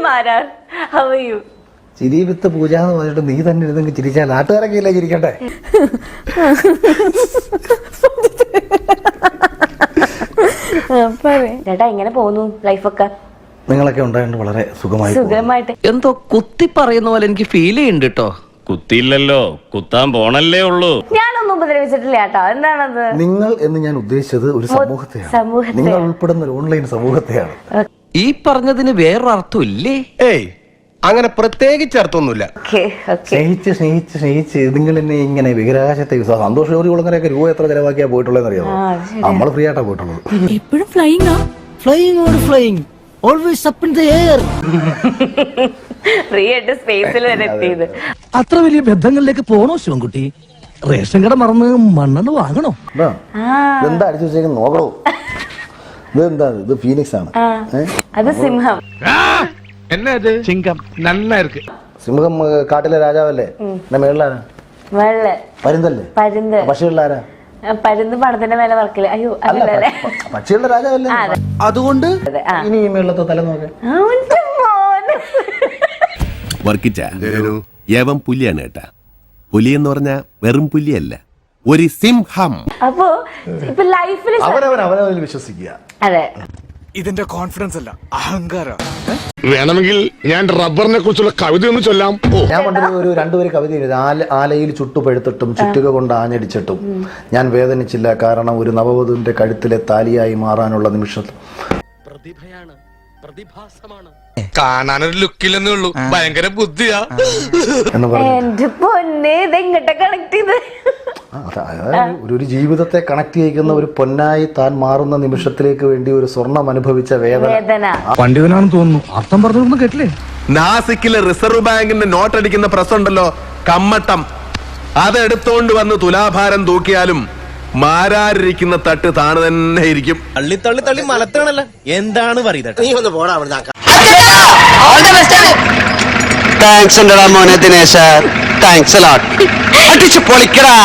Marar. How are you? ചിരി വിത്ത് പൂജ എന്ന് പറഞ്ഞിട്ട് നീ തന്നെ ഇരുന്നെങ്കിൽ ചിരിച്ചാൽ നാട്ടുകാരൊക്കെ ഇല്ലേ ചിരിക്കട്ടെ. ചേട്ടാ എങ്ങനെ പോകുന്നു ലൈഫൊക്കെ? നിങ്ങളൊക്കെ ഉണ്ടായിട്ട് വളരെ സുഖമായിട്ട്. എന്തോ കുത്തി പറയുന്ന പോലെ എനിക്ക് ഫീൽ ചെയ്യുന്നുണ്ട് കേട്ടോ. കുത്തിയില്ലല്ലോ, കുത്താൻ പോണല്ലേ ഉള്ളൂ. ഞാനൊന്നും ഉപദ്രവിച്ചിട്ടില്ല കേട്ടോ. എന്താണത്? നിങ്ങൾ എന്ന് ഞാൻ ഉദ്ദേശിച്ചത് ഒരു സമൂഹത്തെയാണ്. നിങ്ങൾ ഉൾപ്പെടുന്ന ഒരു ഓൺലൈൻ സമൂഹത്തെയാണ്. ഈ പറഞ്ഞതിന് വേറൊരർത്ഥം ഇല്ലേ? ഏയ് അങ്ങനെ പ്രത്യേകിച്ച് അർത്ഥമൊന്നുമില്ല. സ്നേഹിച്ച് നിങ്ങൾ എന്നെ ഇങ്ങനെ വികരാശത്തെ സന്തോഷ ജോലികളൊക്കെ രൂപ എത്ര ചെലവാക്കിയാ പോയിട്ടുള്ളതെന്ന് അറിയാമോ? നമ്മൾ ഫ്രീ ആയിട്ടാ പോയിട്ടുള്ളത്. എപ്പോഴും flying always up in the air. Free ആയിട്ട് സ്പേസിൽ വരെ എത്തിയത്. അത്ര വലിയ ബന്ധങ്ങളിലേക്ക് പോണോ ശിവൻകുട്ടി? റേഷൻ കട മറന്ന് മണ്ണെണ്ണ വാങ്ങണോ? ഇതെന്താ അടിച്ചു വെച്ചേക്ക് നോക്കണോ? ഇതെന്താ? ഇത് ഫീനിക്സ് ആണ്. അത് സിംഹം. സിംഹം കാട്ടിലെ രാജാവല്ലേ? എന്റെ മേളിലാരാ? പരുന്തല്ലേ? പക്ഷികളിലാരാ? പരുന്ത് പണത്തിന്റെ മേലെ വർക്കില്ല. അയ്യോ അല്ലേ, പക്ഷികളുടെ രാജാവല്ലേ? അതുകൊണ്ട് ഇനി ഈ മേളത്തെ തല നോക്കാൻ വർക്കിച്ച യവം പുലിയാണ് കേട്ടാ. പുലി എന്ന് പറഞ്ഞ വെറും പുലിയല്ല, ഒരു സിംഹം. അപ്പോ ഇപ്പൊ ലൈഫിൽ അവനവനിൽ വിശ്വസിക്കുക. അതെ, ഇതിന്റെ കോൺഫിഡൻസ് അല്ല, അഹങ്കാരം. വേണമെങ്കിൽ ഞാൻ റബ്ബറിനെ കുറിച്ചുള്ള കവിത ഒന്ന് ചൊല്ലാം. ഞാൻ പണ്ടൊരു ഒരു രണ്ടുപേര് കവിത എഴുതി. ആലയിൽ ചുട്ടുപഴുത്തിട്ടും ചുറ്റുക കൊണ്ട് ആഞ്ഞടിച്ചിട്ടും ഞാൻ വേദനിച്ചില്ല, കാരണം ഒരു നവവധുവിന്റെ കഴുത്തിലെ താലിയായി മാറാനുള്ള നിമിഷം. പ്രതിഭയാണ്, പ്രതിഭാസമാണ്. കാണാനൊരു ലുക്കില്ലെന്നേ ഉള്ളൂ, ഭയങ്കര ബുദ്ധിയാ എന്ന് പറഞ്ഞു. എന്റെ പൊന്നെ, ഇതെങ്ങോട്ട് കണക്ട് ചെയ്ത് ഒരു ജീവിതത്തെ കണക്ട് ചെയ്യിക്കുന്ന ഒരു പൊന്നായി താൻ മാറുന്ന നിമിഷത്തിലേക്ക് വേണ്ടി ഒരു സ്വർണം അനുഭവിച്ച വേദന. പണ്ഡിതനാണെന്ന് തോന്നുന്നു. അർത്ഥം പറഞ്ഞൊന്നും കേട്ടില്ലേ? നാസിക്കിലെ റിസർവ് ബാങ്കിന്റെ നോട്ട് അടിക്കുന്ന പ്രസ് ഉണ്ടല്ലോ, കമ്മട്ടം, അതെടുത്തോണ്ട് വന്ന് തുലാഭാരം തൂക്കിയാലും മാരാരിരിക്കുന്ന തട്ട് താണു തന്നെ ഇരിക്കും. തള്ളി മലത്താണല്ലോ. എന്താണ് പറയുന്നത്? നീ ഒന്ന് പോടാ അവിടെ. താങ്ക്സ് ഉണ്ടടാ മോനെ ദിനേശ, താങ്ക്സ് അടിച്ചു പൊളിക്കടാ.